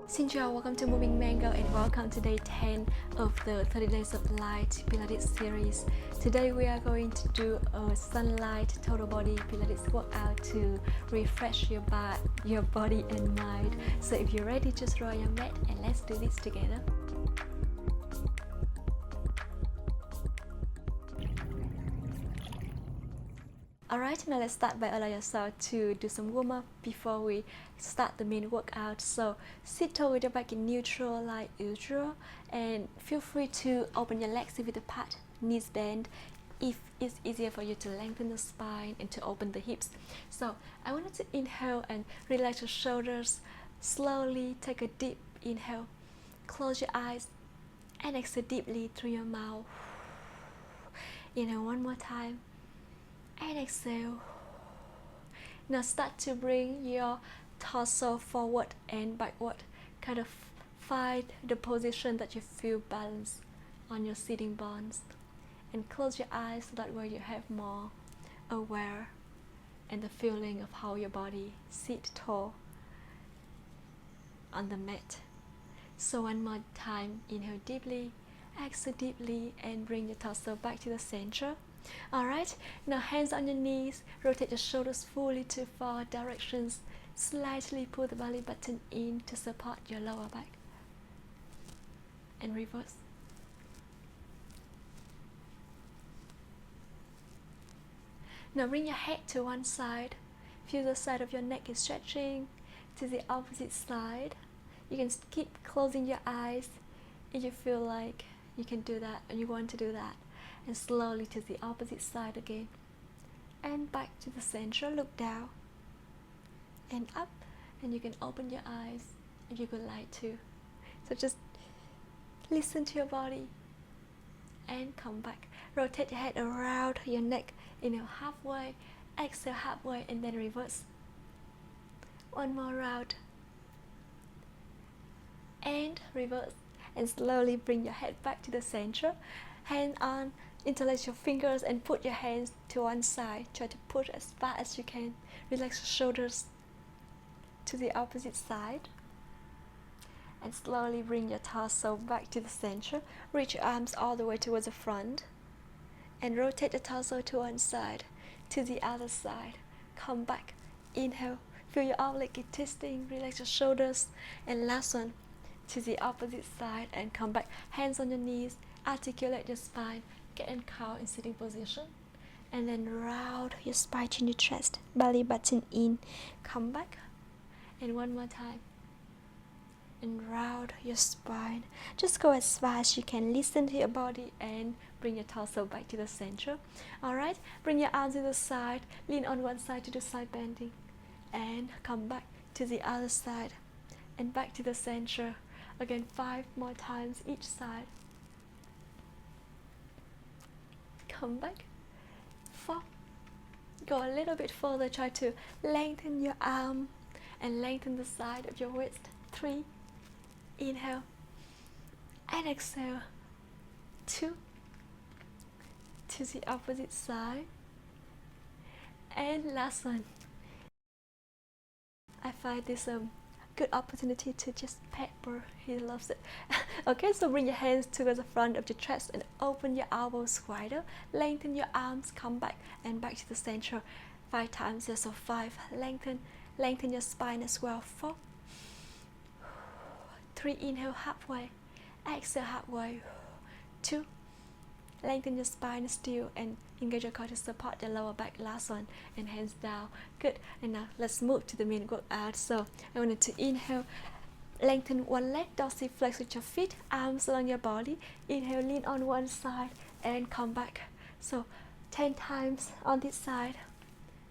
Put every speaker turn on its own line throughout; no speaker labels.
Xin chào, welcome to Moving Mango and welcome to day 10 of the 30 Days of Light Pilates series. Today we are going to do a sunlight total body Pilates workout to refresh your body and mind. So if you're ready, just roll your mat and let's do this together. Alright, now let's start by allowing yourself to do some warm-up before we start the main workout. So sit tall with your back in neutral like usual, and feel free to open your legs with the apart, knees bent if it's easier for you to lengthen the spine and to open the hips. So I want you to inhale and relax your shoulders. Slowly take a deep inhale, close your eyes and exhale deeply through your mouth. Inhale one more time and exhale. Now start to bring your torso forward and backward. Kind of find the position that you feel balanced on your sitting bones. And close your eyes so that way you have more aware and the feeling of how your body sits tall on the mat. So one more time, inhale deeply, exhale deeply, and bring your torso back to the center. Alright, now hands on your knees, rotate your shoulders fully to 4 directions. Slightly pull the belly button in to support your lower back. And reverse. Now bring your head to one side. Feel the side of your neck is stretching to the opposite side. You can keep closing your eyes if you feel like you can do that and you want to do that. And slowly to the opposite side again. And back to the center, look down. And up. And you can open your eyes if you would like to. So just listen to your body. And come back. Rotate your head around your neck. Inhale halfway, exhale halfway, and then reverse. One more round. And reverse. And slowly bring your head back to the center. Hand on, interlace your fingers and put your hands to one side. Try to push as far as you can. Relax your shoulders to the opposite side. And slowly bring your torso back to the center. Reach your arms all the way towards the front. And rotate the torso to one side, to the other side. Come back. Inhale. Feel your arm leg twisting. Relax your shoulders. And last one, to the opposite side and come back. Hands on your knees. Articulate your spine. Get in cow in sitting position. And then round your spine to your chest. Belly button in. Come back. And one more time. And round your spine. Just go as far as you can. Listen to your body and bring your torso back to the center. Alright, bring your arms to the side. Lean on one side to do side bending. And come back to the other side. And back to the center. Again, 5 more times each side. Come back. 4. Go a little bit further. Try to lengthen your arm and lengthen the side of your wrist. 3. Inhale and exhale. 2. To the opposite side. And last one. I find this good opportunity to just pepper. He loves it. Okay, so bring your hands towards the front of your chest and open your elbows wider. Lengthen your arms, come back and back to the center 5 times. Here, so 5. Lengthen your spine as well. 4. 3. Inhale halfway. Exhale halfway. 2. Lengthen your spine still and engage your core to support the lower back. Last one, and hands down. Good. And now let's move to the main workout. So I wanted to inhale, lengthen one leg, dorsiflex with your feet, arms along your body. Inhale, lean on one side and come back. So 10 times on this side.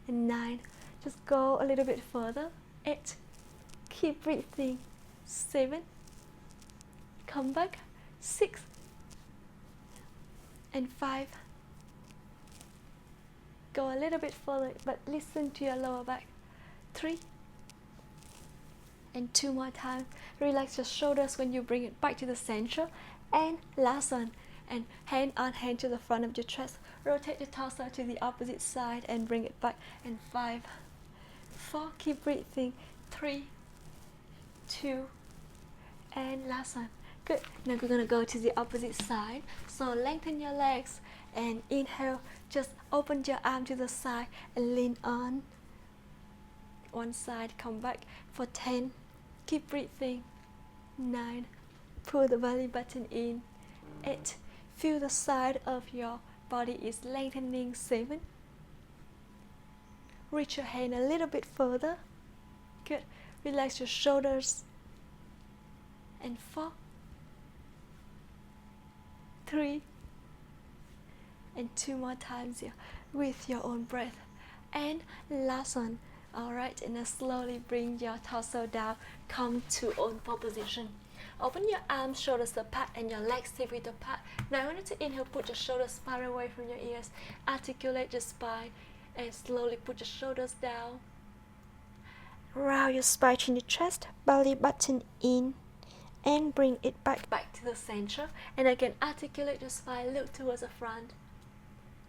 And 9. Just go a little bit further. 8. Keep breathing. 7. Come back. 6. And 5. Go a little bit further, but listen to your lower back. 3. And 2 more times. Relax your shoulders when you bring it back to the center. And last one. And hand on hand to the front of your chest. Rotate your torso to the opposite side and bring it back. And 5. 4. Keep breathing. 3. 2. and last one. Good. Now we're gonna go to the opposite side. So lengthen your legs and inhale. Just open your arm to the side and lean on one side. Come back for 10. Keep breathing. 9. Pull the belly button in. 8. Feel the side of your body is lengthening. 7. Reach your hand a little bit further. Good. Relax your shoulders. And 4. 3. And 2 more times here with your own breath. And last one. Alright, and now slowly bring your torso down. Come to own pole position. Open your arms, shoulders apart, and your legs hip width apart. Now I want you to inhale, put your shoulders far away from your ears. Articulate your spine and slowly put your shoulders down. Round your spine, chin your chest, belly button in, and bring it back to the center. And again, articulate your spine, look towards the front.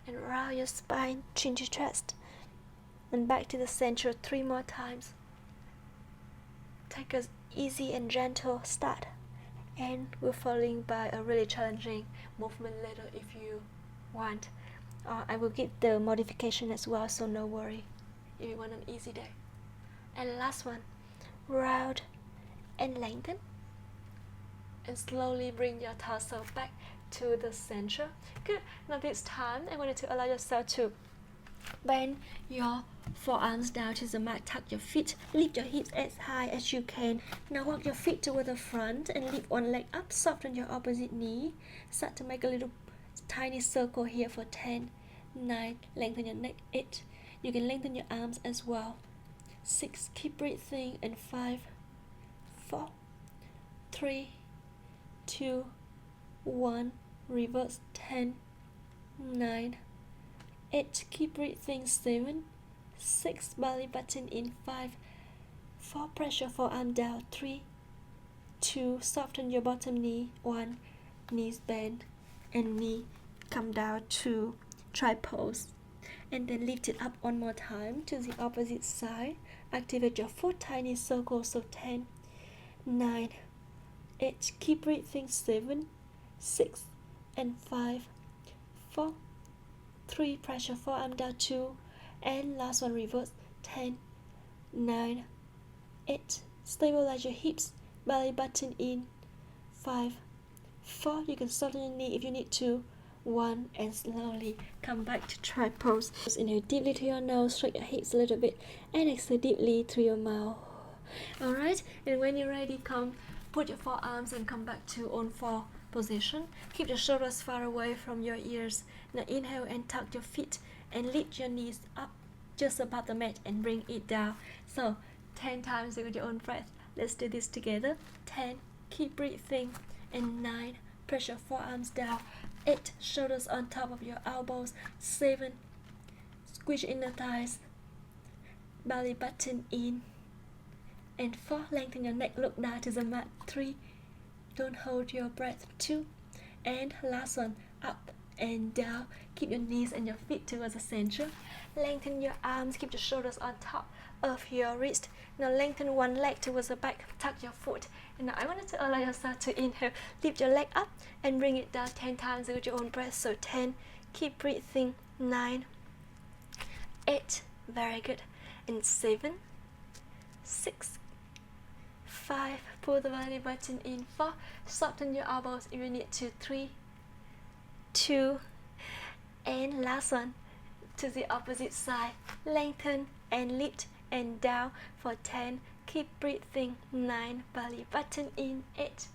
And round your spine, chin your chest, and back to the center 3 more times. Take an easy and gentle start, and we're following by a really challenging movement later if you want. I will give the modification as well, so no worry if you want an easy day. And last one, round and lengthen, and slowly bring your torso back to the center. Good. Now this time I want you to allow yourself to bend your forearms down to the mat, tuck your feet, lift your hips as high as you can. Now walk your feet toward the front and lift one leg up, soften your opposite knee. Start to make a little tiny circle here for 10, 9, lengthen your neck, 8. You can lengthen your arms as well. 6, keep breathing, and 5, 4, 3, 2, 1, reverse, 10, 9, 8, keep breathing, 7, 6, belly button in, 5, 4, pressure forearm down, 3, 2, soften your bottom knee, 1, knees bend, and knee come down to try pose. And then lift it up one more time to the opposite side. Activate your foot, tiny circle, so 10, 9, 8, keep breathing, 7, 6, and 5, 4, 3, pressure forearm down, 2, and last one, reverse, 10, 9, 8, stabilize your hips, belly button in, 5, 4, you can soften your knee if you need to, 1, and slowly come back to try pose. Inhale deeply through your nose, stretch your hips a little bit, and exhale deeply through your mouth. Alright, and when you're ready, come put your forearms and come back to on 4 position. Keep your shoulders far away from your ears. Now inhale and tuck your feet and lift your knees up just above the mat and bring it down. So 10 times with your own breath. Let's do this together. 10, keep breathing, and 9, pressure forearms down, 8, shoulders on top of your elbows, 7, squeeze inner thighs, belly button in, and 4, lengthen your neck, look down to the mat, 3, don't hold your breath, 2, and last one, up and down. Keep your knees and your feet towards the center. Lengthen your arms, keep your shoulders on top of your wrist. Now lengthen one leg towards the back, tuck your foot. And now I want you to allow yourself to inhale, lift your leg up and bring it down 10 times with your own breath. So 10, keep breathing, 9, 8, very good, and 7, 6, 5, pull the belly button in, 4, soften your elbows if you need to, 3, 2, and last one, to the opposite side, lengthen and lift and down for 10, keep breathing, 9, belly button in, 8,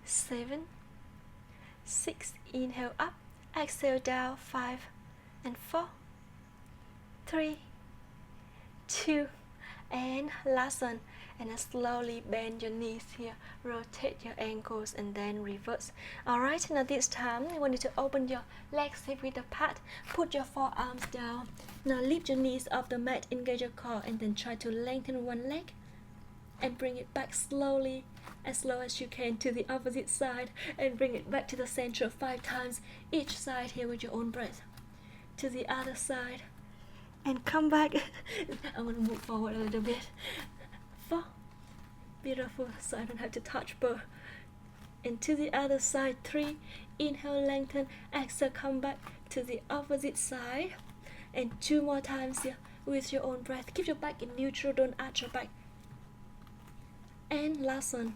7, 6, inhale up, exhale down, 5, and 4, 3, 2, and last one. And then slowly bend your knees here, rotate your ankles, and then reverse. Alright, now this time I want you to open your legs hip width apart, put your forearms down. Now lift your knees off the mat, engage your core, and then try to lengthen one leg and bring it back slowly, as slow as you can, to the opposite side, and bring it back to the center 5 times each side here with your own breath. To the other side, and come back. I'm going to move forward a little bit. 4, Beautiful, so I don't have to touch both. And to the other side, 3, inhale, lengthen, exhale, come back to the opposite side. And 2 more times here with your own breath. Keep your back in neutral, don't arch your back. And last one,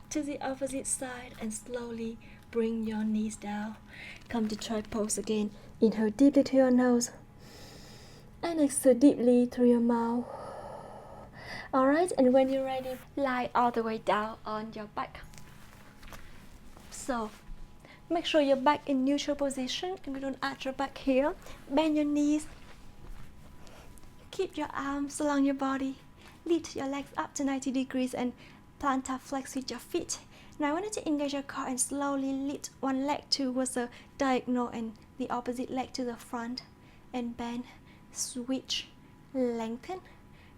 to the opposite side, and slowly bring your knees down. Come to try pose again. Inhale deeply to your nose and exhale deeply through your mouth. Alright, and when you're ready, lie all the way down on your back. So make sure your back in neutral position and you don't arch your back here. Bend your knees. Keep your arms along your body. Lift your legs up to 90 degrees and plantar flex with your feet. Now I want you to engage your core and slowly lift one leg towards the diagonal and the opposite leg to the front. And bend, switch, lengthen.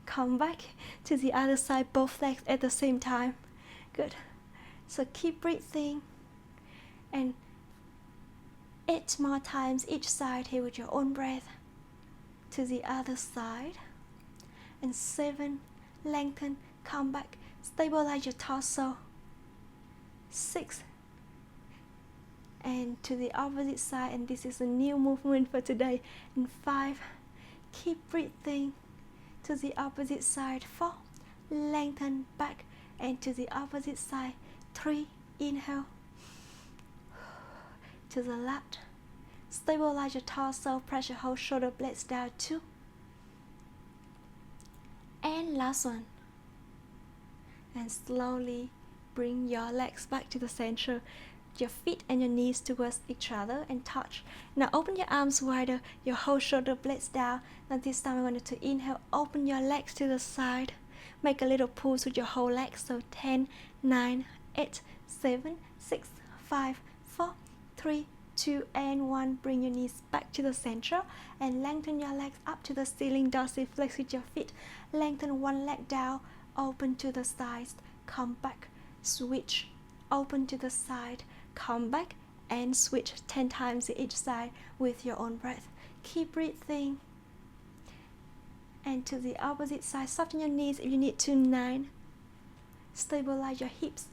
Come back to the other side, both legs at the same time. Good. So keep breathing. And 8 more times each side here with your own breath. To the other side. And 7, lengthen, come back, stabilize your torso. 6, and to the opposite side, and this is a new movement for today. And 5, keep breathing, to the opposite side. 4, lengthen back and to the opposite side. 3, inhale, to the left, stabilize your torso, press your whole shoulder blades down. 2, and last one, and slowly bring your legs back to the center, your feet and your knees towards each other and touch. Now open your arms wider, your whole shoulder blades down. Now this time I want you to inhale, open your legs to the side, make a little pulse with your whole leg. So 10, 9, 8, 7, 6, 5, 4, 3, 2, and 1. Bring your knees back to the center and lengthen your legs up to the ceiling. Dorsiflex with your feet. Lengthen one leg down, open to the sides, come back, switch, open to the side, come back, and switch 10 times to each side with your own breath. Keep breathing. And to the opposite side, soften your knees if you need to. 9, stabilize your hips.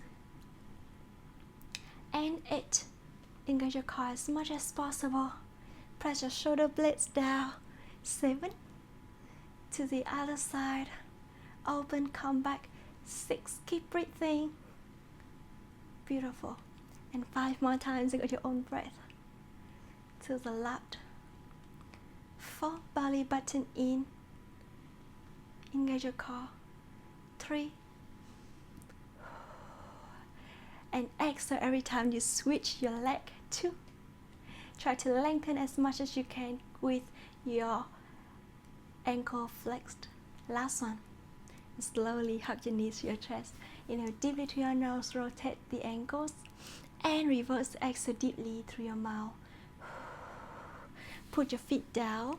And 8, engage your core as much as possible. Press your shoulder blades down. 7, to the other side, open, come back. 6, keep breathing. Beautiful. And 5 more times, you got your own breath. To the left. 4, belly button in. Engage your core. 3, and exhale every time you switch your leg. 2, try to lengthen as much as you can with your ankle flexed. Last one. Slowly hug your knees to your chest. Inhale deeply through your nose, rotate the ankles, and reverse exhale deeply through your mouth. Put your feet down.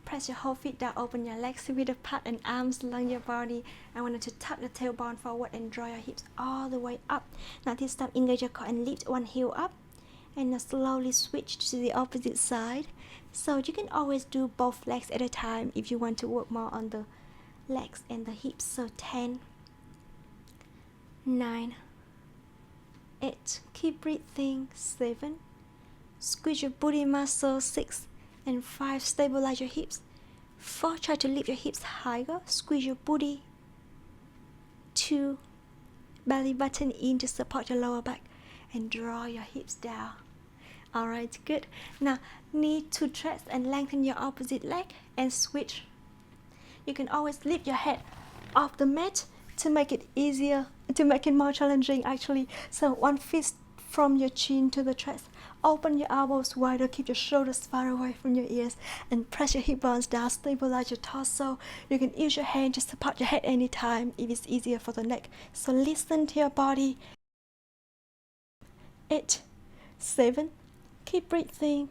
Press your whole feet down, open your legs width apart and arms along your body. I want you to tuck the tailbone forward and draw your hips all the way up. Now this time engage your core and lift one heel up. And now slowly switch to the opposite side. So you can always do both legs at a time if you want to work more on the legs and the hips. So 10, 9, 8, keep breathing. 7, squeeze your booty muscle. 6 and 5, stabilize your hips. 4, try to lift your hips higher, squeeze your booty. 2, belly button in to support your lower back and draw your hips down. Alright, good. Now knee to chest and lengthen your opposite leg and switch. You can always lift your head off the mat to make it easier, to make it more challenging actually. So 1 fist from your chin to the chest. Open your elbows wider, keep your shoulders far away from your ears, and press your hip bones down, stabilize your torso. You can use your hand to support your head anytime if it's easier for the neck. So listen to your body. 8, 7, keep breathing.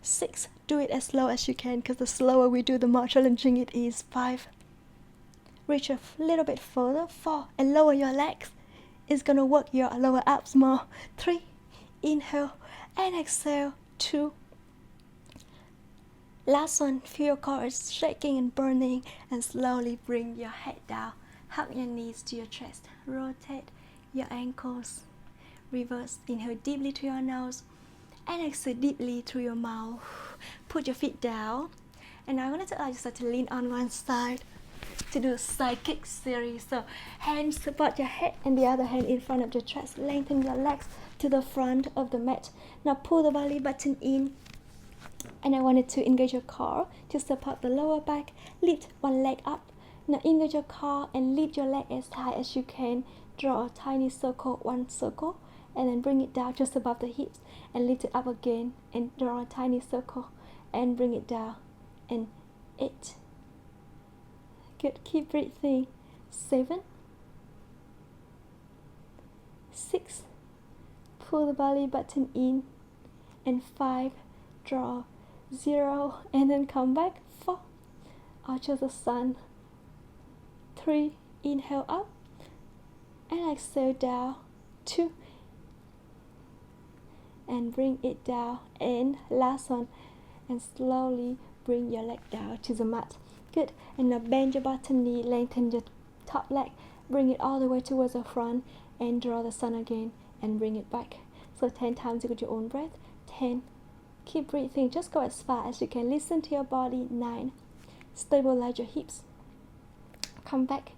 6, do it as slow as you can, because the slower we do, the more challenging it is. 5, reach a little bit further. 4, and lower your legs. It's gonna work your lower abs more. 3, inhale and exhale. 2, last one, feel your core is shaking and burning, and slowly bring your head down. hug your knees to your chest, rotate your ankles, reverse, inhale deeply through your nose, and exhale deeply through your mouth. Put your feet down, and I'm going to allow yourself to lean on one side to do a side kick series. So hands support your head and the other hand in front of your chest. Lengthen your legs to the front of the mat. Now pull the belly button in, and I wanted to engage your core to support the lower back. Lift one leg up. Now engage your core and lift your leg as high as you can. Draw a tiny circle, one circle, and then bring it down just above the hips and lift it up again and draw a tiny circle and bring it down. And 8. Good, keep breathing. 7, 6, pull the belly button in, and 5, draw, 0, and then come back. 4, arch of the sun. 3, inhale up, and exhale down. 2, and bring it down, and last one, and slowly bring your leg down to the mat. Good, and now bend your bottom knee, lengthen your top leg, bring it all the way towards the front, and draw the sun again, and bring it back. So 10 times with your own breath. 10, keep breathing, just go as far as you can, listen to your body. 9, stabilize your hips, come back.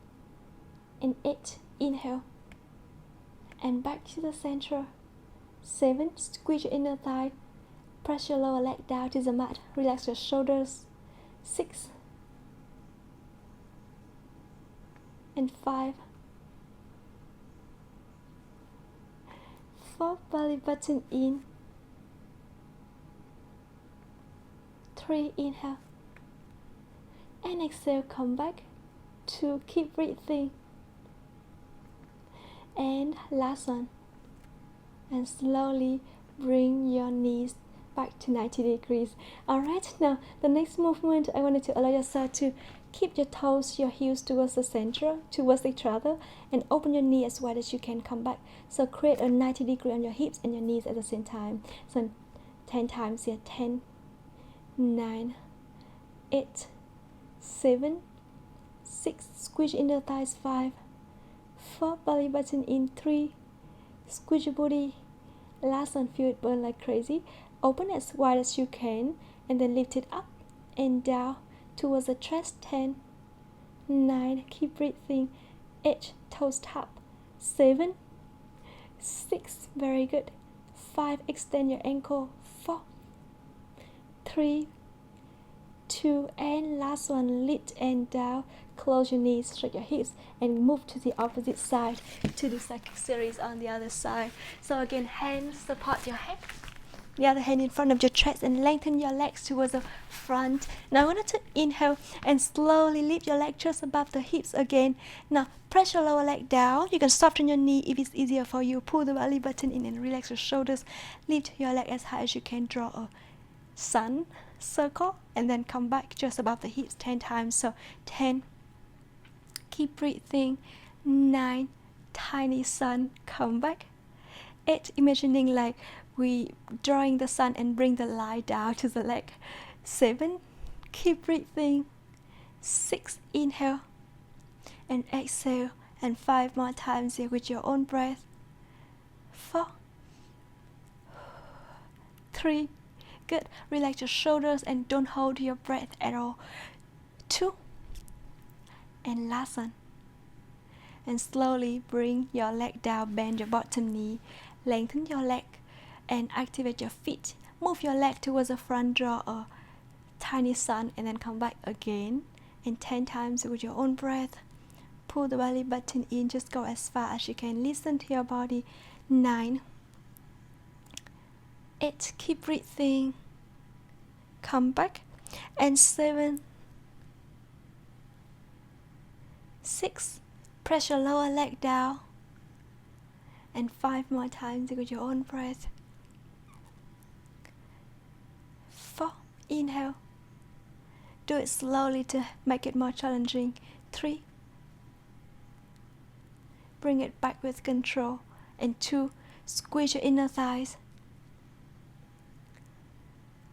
And 8, inhale, and back to the center. 7, squeeze your inner thigh, press your lower leg down to the mat, relax your shoulders. 6, and 5, 4, belly button in. 3, inhale, and exhale, come back. 2, keep breathing, and last one, and slowly bring your knees back to 90 degrees. Alright, now the next movement, I wanted to allow yourself to keep your toes, your heels towards the center, towards each other, and open your knee as wide as you can. Come back. So create a 90 degree on your hips and your knees at the same time. So 10 times here. 10, 9, 8, 7, 6, squeeze in the thighs. 5, 4, belly button in. 3, squeeze your booty. Last one, feel it burn like crazy. Open as wide as you can, and then lift it up and down towards the chest. 10, 9, keep breathing. 8, toes tap. 7, 6, very good. 5, extend your ankle. 4, 3, 2, and last one, lift and down. Close your knees, stretch your hips, and move to the opposite side to do cyclic series on the other side. So again, hands support your head, the other hand in front of your chest, and lengthen your legs towards the front. Now I want you to inhale and slowly lift your leg just above the hips again. Now press your lower leg down. You can soften your knee if it's easier for you. Pull the belly button in and relax your shoulders. Lift your leg as high as you can. Draw a sun circle and then come back just above the hips 10 times. So 10, keep breathing. 9, tiny sun, come back. 8, imagining like we drawing the sun and bring the light down to the leg. 7, keep breathing. 6, inhale and exhale, and 5 more times here with your own breath. 4, 3, good, relax your shoulders and don't hold your breath at all. 2, and last one, and slowly bring your leg down, bend your bottom knee, lengthen your leg and activate your feet. Move your leg towards the front, draw a tiny sun, and then come back again. And 10 times with your own breath. Pull the belly button in, just go as far as you can. Listen to your body. 9, 8, keep breathing. Come back. And 7, 6, press your lower leg down. And 5 more times with your own breath. 4, inhale. Do it slowly to make it more challenging. 3, bring it back with control. And 2, squeeze your inner thighs.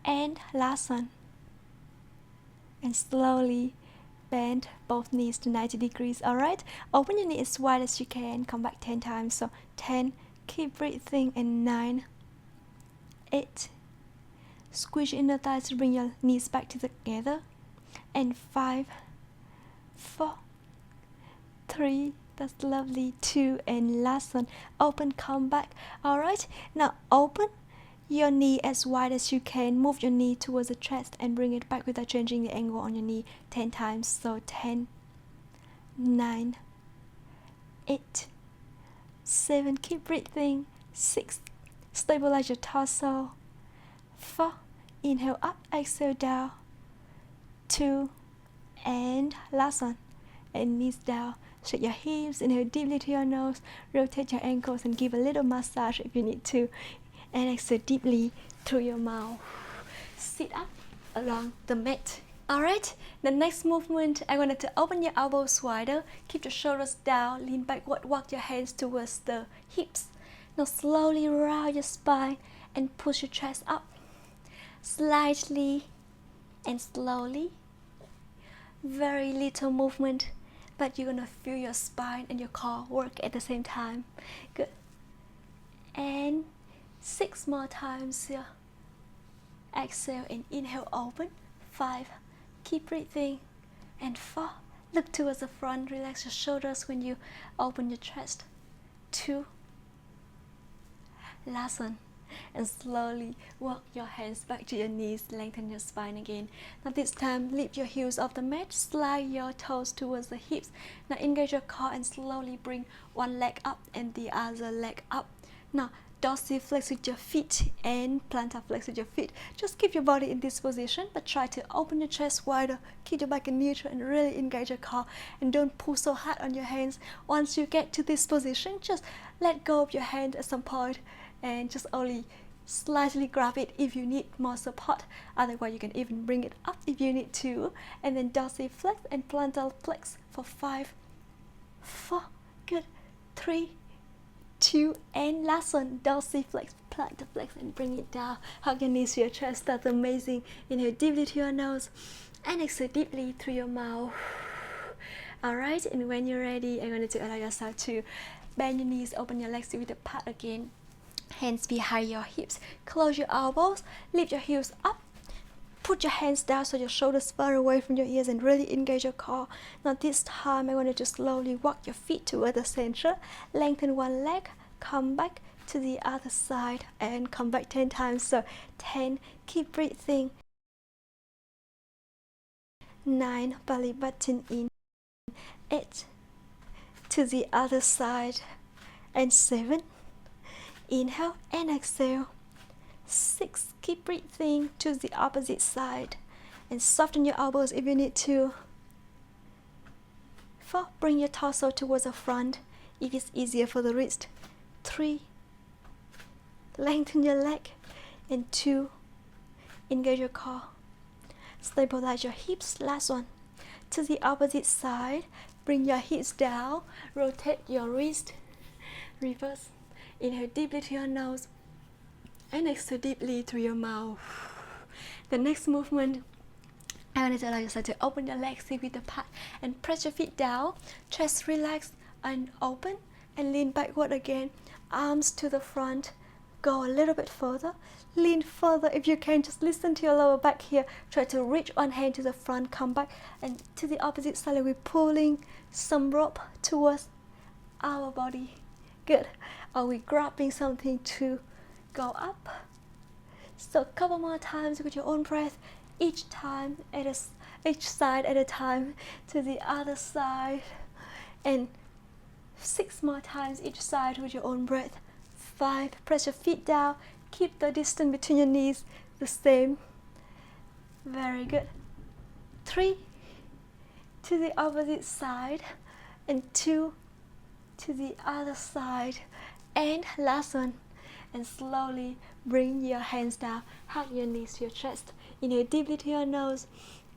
And last one, and slowly bend both knees to 90 degrees. Alright, open your knee as wide as you can. Come back 10 times. So 10, keep breathing, and 9, 8, squeeze your inner thighs to bring your knees back together, and 5, 4, 3, that's lovely, 2, and last one, open, come back. Alright, now open your knee as wide as you can. Move your knee towards the chest and bring it back without changing the angle on your knee 10 times. So 10, 9, 8, 7, keep breathing, 6, stabilize your torso, 4, inhale up, exhale down, 2, and last one, and knees down. Shake your hips, inhale deeply to your nose, rotate your ankles and give a little massage if you need to, and exhale deeply through your mouth. Sit up along the mat. Alright, the next movement, I want you to open your elbows wider, keep your shoulders down, lean backward, walk your hands towards the hips. Now slowly round your spine and push your chest up, slightly and slowly. Very little movement, but you're gonna feel your spine and your core work at the same time. Good. And 6 more times here. Exhale and inhale, open. 5, keep breathing. And 4, look towards the front, relax your shoulders when you open your chest. 2, last one, and slowly walk your hands back to your knees, lengthen your spine again. Now this time, lift your heels off the mat, slide your toes towards the hips. Now engage your core and slowly bring one leg up and the other leg up. Now dorsiflex with your feet and plantar flex with your feet. Just keep your body in this position, but try to open your chest wider, keep your back in neutral and really engage your core, and don't pull so hard on your hands. Once you get to this position, just let go of your hand at some point and just only slightly grab it if you need more support. Otherwise you can even bring it up if you need to, and then dorsiflex and plantar flex for 5, 4, good, 3, 2, and last one, dorsiflex, plantar flex, and bring it down. Hug your knees to your chest. That's amazing. Inhale deeply to your nose and exhale deeply through your mouth. Alright, and when you're ready, I want you to allow yourself to bend your knees, open your legs to width apart again. Hands behind your hips, close your elbows, lift your heels up, put your hands down so your shoulders far away from your ears and really engage your core. Now this time I want you to slowly walk your feet toward the center, lengthen one leg, come back to the other side and come back 10 times. So 10, keep breathing. 9, belly button in. 8, to the other side, and 7, inhale and exhale. 6, keep breathing to the opposite side and soften your elbows if you need to. 4, bring your torso towards the front if it's easier for the wrist. 3, lengthen your leg. And 2, engage your core. Stabilize your hips. Last one, to the opposite side, bring your hips down, rotate your wrist, reverse. Inhale deeply to your nose and exhale deeply through your mouth. The next movement, I want you to allow yourself to open your legs with the part and press your feet down, chest relax and open, and lean backward again, arms to the front, go a little bit further, lean further if you can, just listen to your lower back here, try to reach one hand to the front, come back and to the opposite side, like we're pulling some rope towards our body. Good. Are we grabbing something to go up? So a couple more times with your own breath, each time each side at a time, to the other side, and 6 more times each side with your own breath. 5, press your feet down, keep the distance between your knees the same. Very good. 3, to the opposite side, and 2, to the other side, and last one, and slowly bring your hands down, hug your knees to your chest, inhale deeply to your nose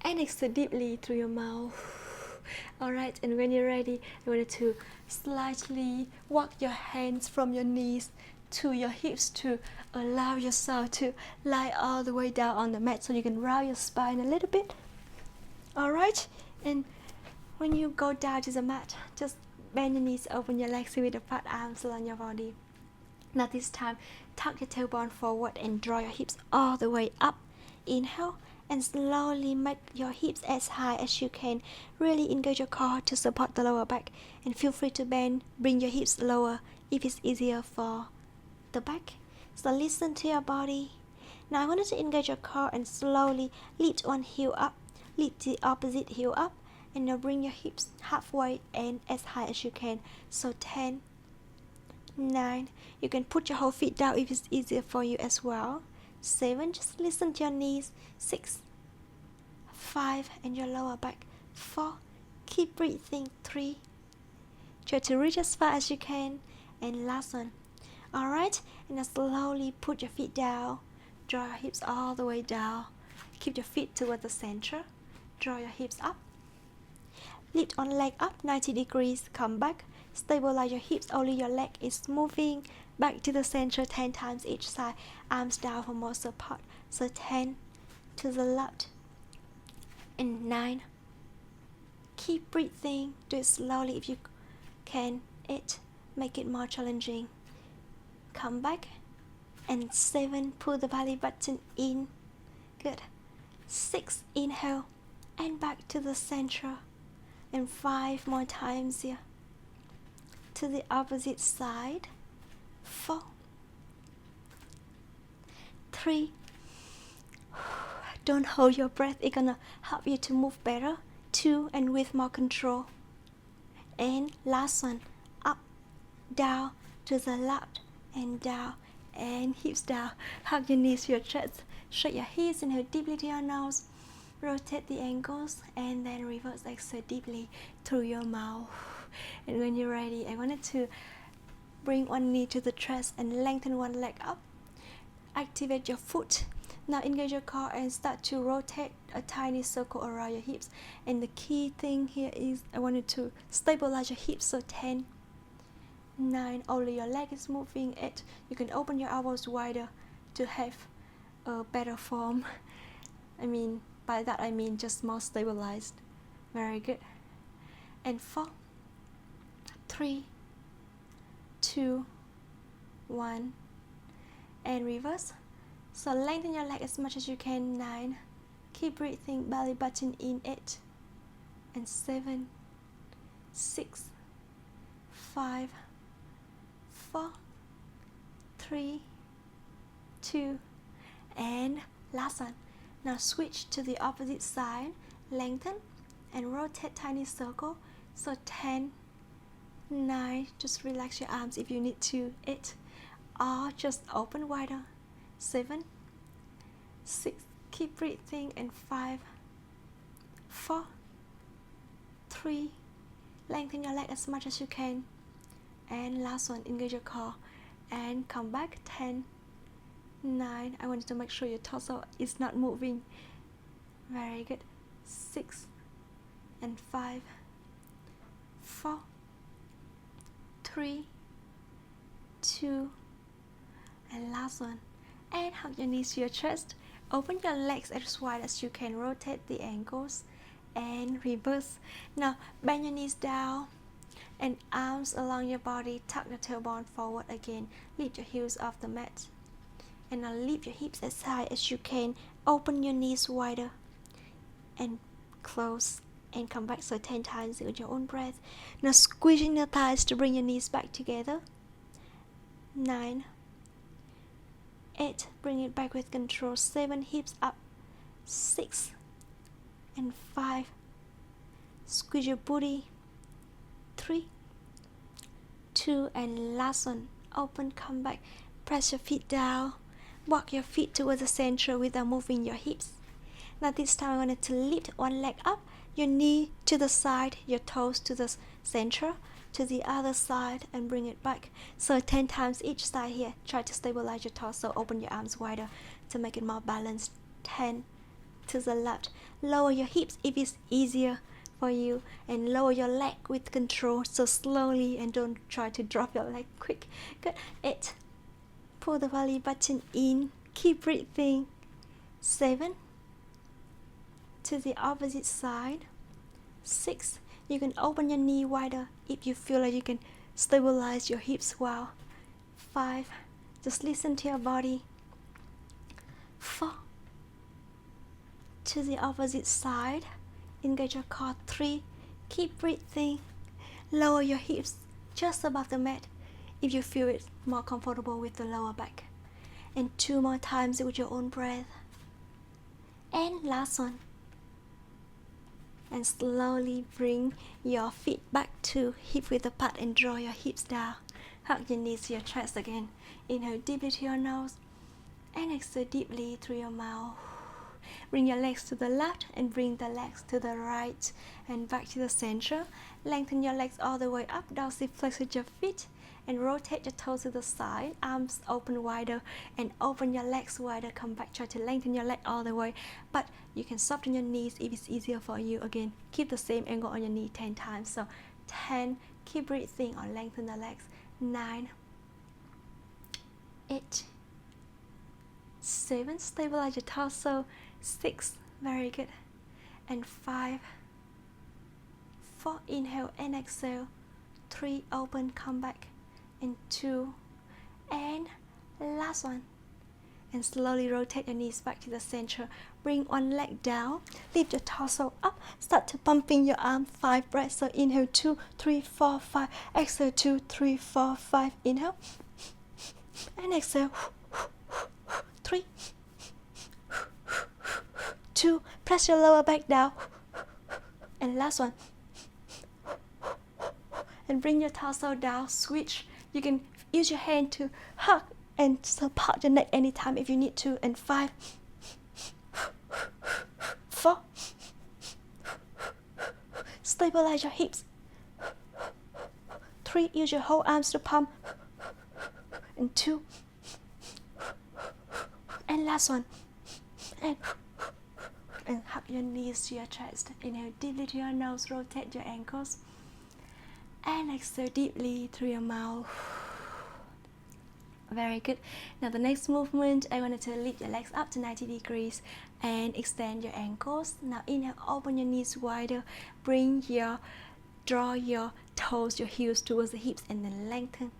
and exhale deeply through your mouth. Alright, and when you're ready, I want you to slightly walk your hands from your knees to your hips to allow yourself to lie all the way down on the mat so you can round your spine a little bit. Alright, and When you go down to the mat, just bend your knees, open your legs with the flat arms along your body. Now this time, tuck your tailbone forward and draw your hips all the way up. Inhale and slowly make your hips as high as you can. Really engage your core to support the lower back, and feel free to bend, bring your hips lower if it's easier for the back. So listen to your body. Now I want you to engage your core and slowly lift one heel up, lift the opposite heel up, and now bring your hips halfway and as high as you can. So 10, 9, you can put your whole feet down if it's easier for you as well. 7, just listen to your knees. 6, 5, and your lower back. 4, keep breathing. 3, try to reach as far as you can, and last one. Alright, and now slowly put your feet down, draw your hips all the way down, keep your feet toward the center, draw your hips up, lift one leg up 90 degrees, come back, stabilize your hips, only your leg is moving back to the center 10 times each side, arms down for more support. So 10 to the left, and 9, keep breathing, do it slowly if you can, 8, make it more challenging, come back, and 7, pull the belly button in, good, 6, inhale, and back to the center, and 5 more times here, to the opposite side, 4, 3, don't hold your breath, it's gonna help you to move better, 2, and with more control, and last one, up, down, to the left, and down, and hips down, hug your knees to your chest, shake your hips, inhale deeply to your nose, rotate the ankles, and then reverse exhale deeply through your mouth. And when you're ready, I wanted to bring one knee to the chest and lengthen one leg up, activate your foot. Now engage your core and start to rotate a tiny circle around your hips, and the key thing here is I want you to stabilize your hips. So 10, 9, only your leg is moving. 8, you can open your elbows wider to have a better form. By that I mean just more stabilized. Very good. And 4, 3, 2, 1, and reverse. So lengthen your leg as much as you can. 9, keep breathing, belly button in. 8, and 7, 6, 5, 4, 3, 2, and last one. Now switch to the opposite side, lengthen and rotate tiny circle. So 10, 9, just relax your arms if you need to. 8, or just open wider. 7, 6, keep breathing, and 5, 4, 3, lengthen your leg as much as you can, and last one, engage your core and come back. 10, 9, I want you to make sure your torso is not moving. Very good. 6, and 5, 4, 3, 2, and last one. And hug your knees to your chest, open your legs as wide as you can, rotate the ankles, and reverse. Now bend your knees down and arms along your body, tuck your tailbone forward again, lift your heels off the mat, and now lift your hips as high as you can, open your knees wider, and close, and come back. So 10 times with your own breath. Now squeezing your thighs to bring your knees back together. 9, 8, bring it back with control. 7, hips up. 6, and 5, squeeze your booty. 3, 2, and last one, open, come back, press your feet down, walk your feet towards the center without moving your hips. Now this time I wanted to lift one leg up, your knee to the side, your toes to the center, to the other side, and bring it back. So 10 times each side here. Try to stabilize your torso, open your arms wider to make it more balanced. 10 to the left. Lower your hips if it's easier for you, and lower your leg with control, so slowly, and don't try to drop your leg quick. Good. 8, pull the belly button in, keep breathing. 7, to the opposite side. 6, You can open your knee wider if you feel like you can stabilize your hips well. 5. Just listen to your body. 4. To the opposite side. Engage your core. 3. Keep breathing. Lower your hips just above the mat if you feel it more comfortable with the lower back. And 2 more times with your own breath. And last one. And slowly bring your feet back to hip width apart and draw your hips down. Hug your knees to your chest again. Inhale deeply to your nose and exhale deeply through your mouth. Bring your legs to the left and bring the legs to the right and back to the center. Lengthen your legs all the way up, down, sit flex with your feet and rotate your toes to the side. Arms open wider and open your legs wider. Come back, try to lengthen your leg all the way, but you can soften your knees if it's easier for you. Again, keep the same angle on your knee 10 times. So 10, keep breathing or lengthen the legs. 9, 8, 7, stabilize your torso. 6, very good. And 5, 4, inhale and exhale. 3, open, come back. And 2, and last one. And slowly rotate your knees back to the center. Bring one leg down, lift your torso up, start to pumping your arm. 5 breaths. So inhale 2, 3, 4, 5. Exhale 2, 3, 4, 5. Inhale and exhale. 3, 2. Press your lower back down. And last one. And bring your torso down. Switch. You can use your hand to hug and support your neck anytime if you need to. And 5, 4. Stabilize your hips. 3, use your whole arms to pump. And 2. And last one. And hug your knees to your chest. Inhale deeply to your nose, rotate your ankles. And exhale deeply through your mouth. Very good. Now the next movement, I wanted to lift your legs up to 90 degrees and extend your ankles. Now inhale, open your knees wider. Draw your toes, your heels towards the hips and then lengthen.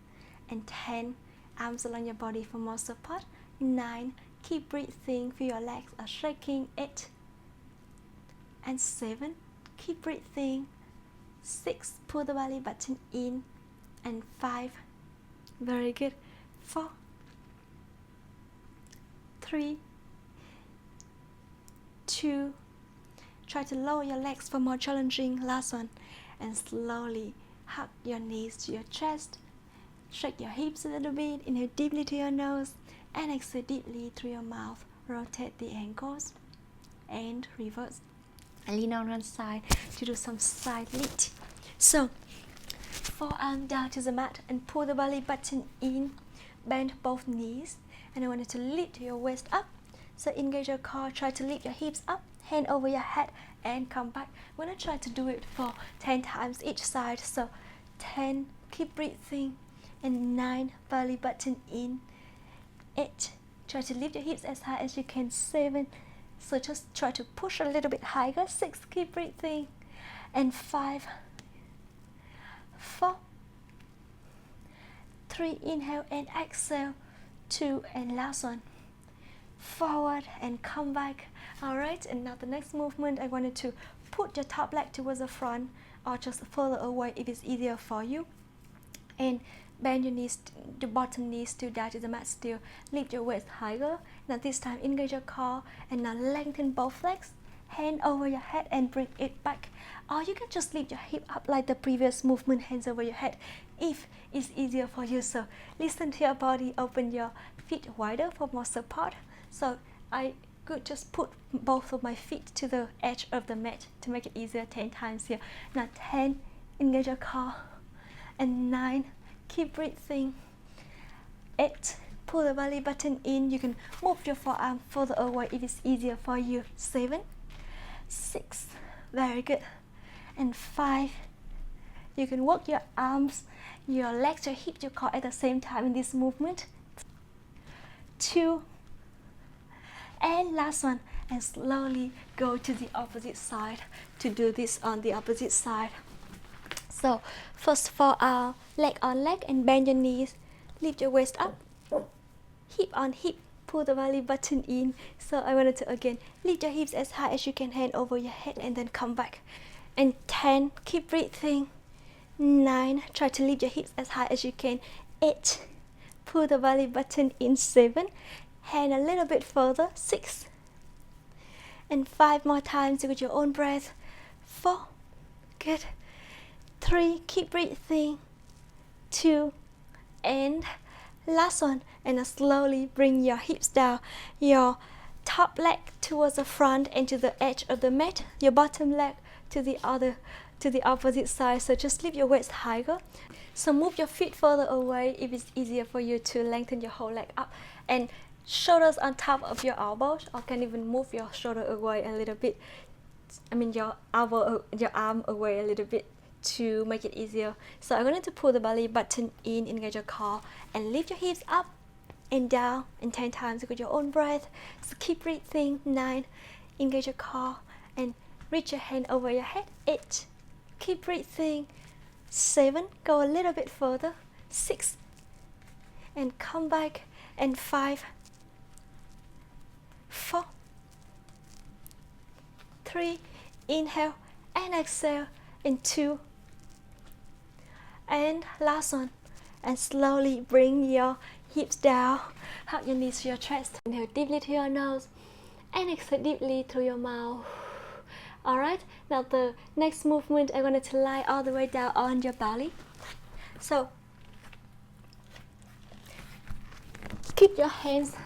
And 10, arms along your body for more support. 9, keep breathing, feel your legs are shaking. 8 and 7, keep breathing. 6, pull the belly button in. And 5, very good. 4, 3, 2, try to lower your legs for more challenging. Last one. And slowly hug your knees to your chest. Shake your hips a little bit. Inhale deeply to your nose and exhale deeply through your mouth. Rotate the ankles and reverse. And lean on one side to do some side lift. So, forearm down to the mat and pull the belly button in. Bend both knees. And I want you to lift your waist up. So engage your core. Try to lift your hips up. Hand over your head and come back. We're going to try to do it for 10 times each side. So 10, keep breathing. And 9, belly button in. 8, try to lift your hips as high as you can. 7, so just try to push a little bit higher. 6, keep breathing. And 5, 4, 3, inhale and exhale. 2, and last one. Forward and come back. Alright, and now the next movement, I wanted to put your top leg towards the front or just further away if it's easier for you. And bend your knees, the bottom knees still down to the mat still. Lift your waist higher. Now this time engage your core and now lengthen both legs. Hand over your head and bring it back. Or you can just lift your hip up like the previous movement, hands over your head if it's easier for you. So listen to your body, open your feet wider for more support. So I could just put both of my feet to the edge of the mat to make it easier. 10 times here. Now 10, engage your core. And 9, keep breathing. 8, pull the belly button in. You can move your forearm further away if it's easier for you. 7, 6, very good. And 5, you can work your arms, your legs, your hips, your core at the same time in this movement. 2, and last one. And slowly go to the opposite side to do this on the opposite side. So first of all, leg on leg and bend your knees. Lift your waist up. Hip on hip. Pull the belly button in. So I wanted to again lift your hips as high as you can, hand over your head, and then come back. And 10, keep breathing. 9, try to lift your hips as high as you can. 8, pull the belly button in. 7, hand a little bit further. 6, and 5 more times with your own breath. 4, good. 3, keep breathing. 2, and last one. And slowly bring your hips down, your top leg towards the front and to the edge of the mat, your bottom leg to the opposite side. So just lift your waist higher. So move your feet further away if it's easier for you to lengthen your whole leg up, and shoulders on top of your elbows, or can even move your shoulder away a little bit. Your arm away a little bit to make it easier. So I'm going to pull the belly button in, engage your core, and lift your hips up and down, and 10 times with your own breath. So keep breathing. 9, engage your core and reach your hand over your head. 8, keep breathing. 7, go a little bit further. 6, and come back. And 5, 4, 3, inhale and exhale. And 2, and last one. And slowly bring your hips down, hug your knees to your chest. Inhale deeply through your nose and exhale deeply through your mouth. Alright, now the next movement, I want you to lie all the way down on your belly. So keep your hands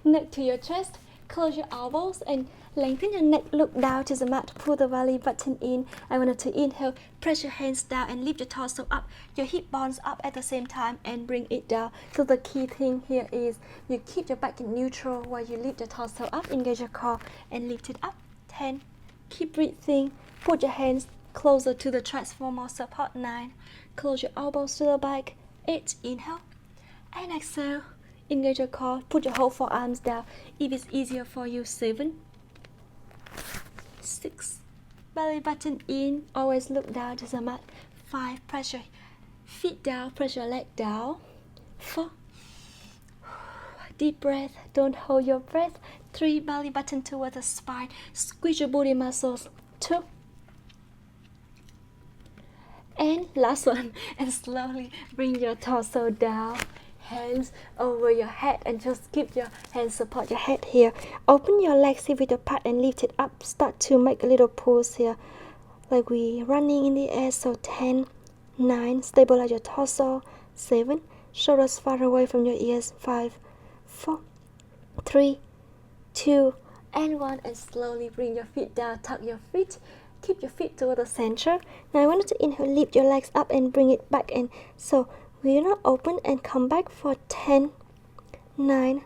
next to your chest. Close your elbows and lengthen your neck, look down to the mat, pull the belly button in. I want you to inhale, press your hands down and lift your torso up. Your hip bones up at the same time and bring it down. So the key thing here is you keep your back in neutral while you lift your torso up, engage your core and lift it up. 10, keep breathing, put your hands closer to the chest for more support. 9, close your elbows to the back. 8, inhale and exhale. Engage your core, put your whole forearms down if it's easier for you. 7, 6, belly button in, always look down to the mat. 5, press your feet down, press your leg down. 4, deep breath, don't hold your breath. 3, belly button towards the spine, squeeze your booty muscles. 2, and last one, and slowly bring your torso down, hands over your head, and just keep your hands support your head here. Open your legs hip width apart and lift it up. Start to make a little pose here like we running in the air. So 10, 9, stabilize your torso. 7, shoulders far away from your ears. 5, 4, 3, 2, and 1, and slowly bring your feet down, tuck your feet, keep your feet toward the center. Now I want you to inhale, lift your legs up and bring it back, and so we're gonna open and come back for 10, 9,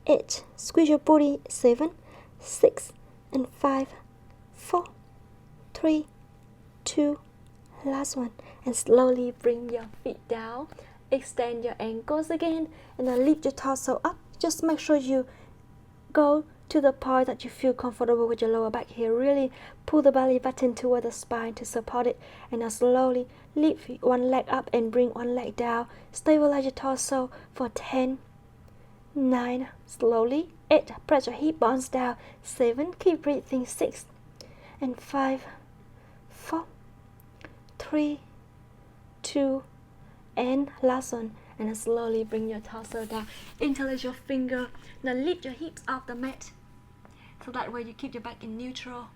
8, squeeze your booty. 7, 6, and 5, 4, 3, 2, last one, and slowly bring your feet down, extend your ankles again, and then lift your torso up. Just make sure you go to the point that you feel comfortable with your lower back here. Really pull the belly button toward the spine to support it, and now slowly lift one leg up and bring one leg down. Stabilize your torso for 10, 9, slowly. 8, press your hip bones down. 7, keep breathing. 6, and 5, 4, 3, 2, and last one. And then slowly bring your torso down, interlace your finger. Now lift your hips off the mat, so that way you keep your back in neutral.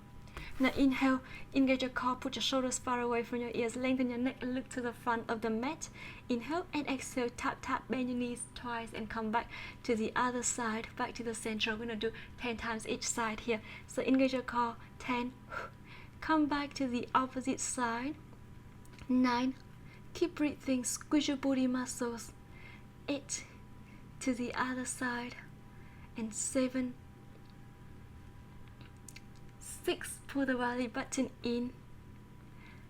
Now inhale, engage your core, put your shoulders far away from your ears, lengthen your neck and look to the front of the mat. Inhale and exhale, tap tap, bend your knees twice and come back to the other side, back to the center. We're gonna do 10 times each side here. So engage your core. 10, come back to the opposite side. 9, keep breathing, squeeze your booty muscles. 8, to the other side. And 7, 6, pull the belly button in.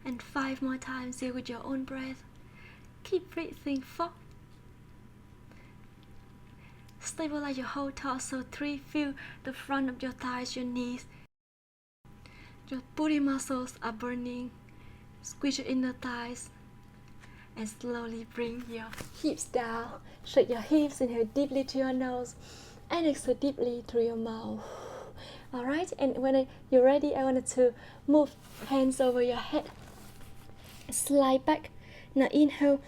And 5 more times here with your own breath. Keep breathing. 4, stabilize your whole torso. 3, feel the front of your thighs, your knees. Your booty muscles are burning. Squeeze your inner thighs and slowly bring your hips down. Shake your hips, inhale deeply to your nose and exhale deeply through your mouth. Alright, and when you're ready, I wanted to move hands over your head. Slide back. Now inhale,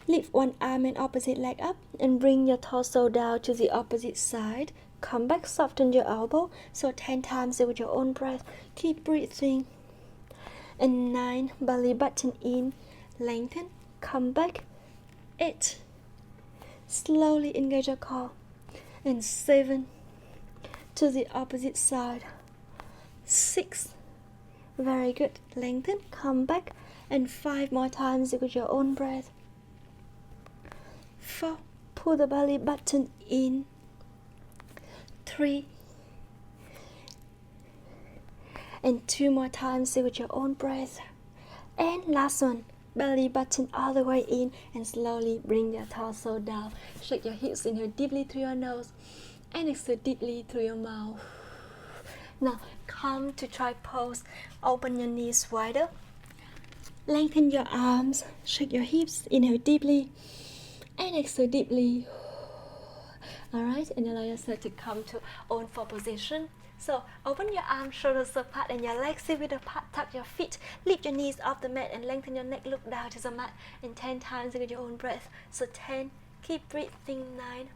lift one arm and opposite leg up and bring your torso down to the opposite side. Come back, soften your elbow. So 10 times with your own breath. Keep breathing. And 9, belly button in, lengthen, come back. 8, slowly engage your core. And 7, to the opposite side. 6, very good, lengthen, come back. And 5 more times with your own breath. 4, pull the belly button in. 3, and 2 more times with your own breath. And last one, belly button all the way in and slowly bring your torso down. Shake your hips, inhale deeply through your nose and exhale deeply through your mouth. Now come to try pose. Open your knees wider. Lengthen your arms. Shake your hips, inhale deeply and exhale deeply. Alright, and allow yourself to come to own four position. So open your arms, shoulders apart, and your legs sit width apart. Tuck your feet, lift your knees off the mat, and lengthen your neck. Look down to the mat. And 10 times with your own breath. So 10, keep breathing. 9,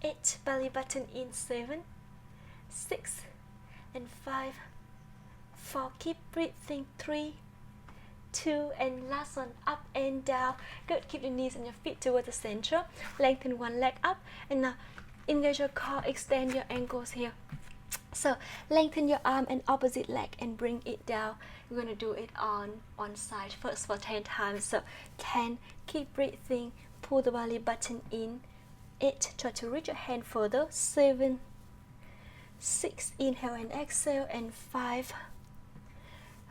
8, belly button in. 7, 6, and 5, 4. Keep breathing. 3, 2, and last one, up and down. Good. Keep your knees and your feet towards the center. Lengthen one leg up, and now engage your core. Extend your ankles here. So lengthen your arm and opposite leg and bring it down. We're going to do it on one side first for 10 times. So 10, keep breathing, pull the belly button in. 8, try to reach your hand further. 7, 6, inhale and exhale. And 5,